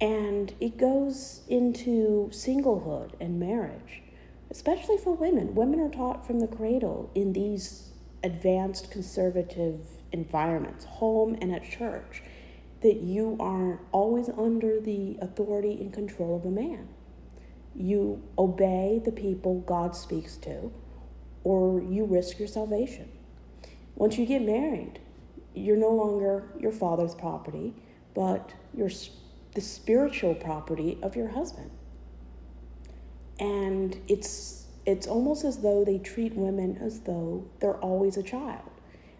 And it goes into singlehood and marriage, especially for women. Women are taught from the cradle in these advanced conservative environments, home and at church, that you are always under the authority and control of a man. You obey the people God speaks to, or you risk your salvation. Once you get married, you're no longer your father's property, but you're the spiritual property of your husband. And it's almost as though they treat women as though they're always a child.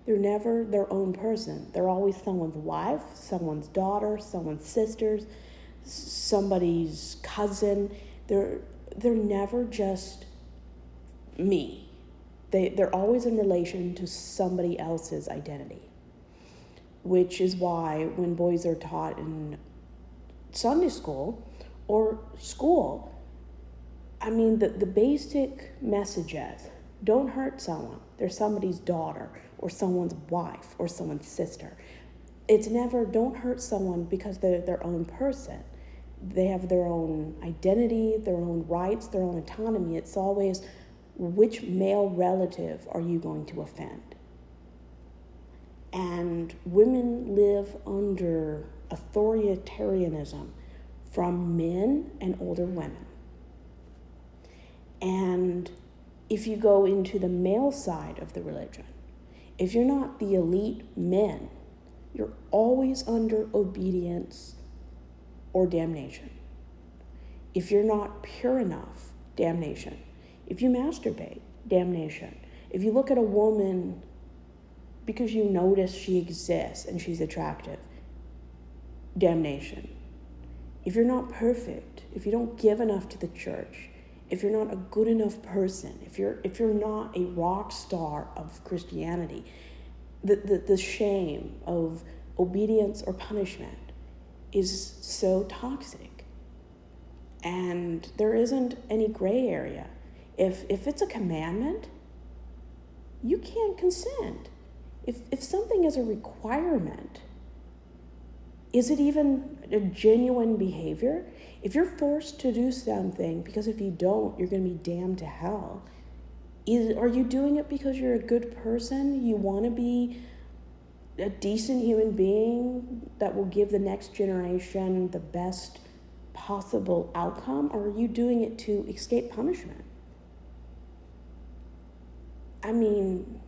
They're never their own person. They're always someone's wife, someone's daughter, someone's sister, somebody's cousin. They're never just me. They're always in relation to somebody else's identity, which is why when boys are taught in Sunday school or school, I mean, the basic messages: don't hurt someone. They're somebody's daughter or someone's wife or someone's sister. It's never don't hurt someone because they're their own person. They have their own identity, their own rights, their own autonomy. It's always, which male relative are you going to offend? And women live under authoritarianism from men and older women. And if you go into the male side of the religion, if you're not the elite men, you're always under obedience or damnation. If you're not pure enough, damnation. If you masturbate, damnation. If you look at a woman because you notice she exists and she's attractive, damnation. If you're not perfect, if you don't give enough to the church, if you're not a good enough person, if you're not a rock star of Christianity, the shame of obedience or punishment is so toxic. And there isn't any gray area. If it's a commandment, you can't consent. If something is a requirement, is it even a genuine behavior? If you're forced to do something because if you don't, you're going to be damned to hell, are you doing it because you're a good person? You want to be a decent human being that will give the next generation the best possible outcome? Or are you doing it to escape punishment? I mean,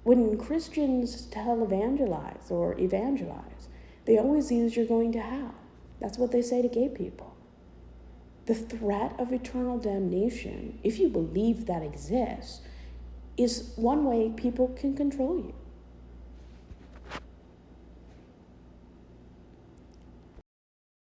when Christians evangelize, they always use "you're going to hell." That's what they say to gay people. The threat of eternal damnation, if you believe that exists, is one way people can control you.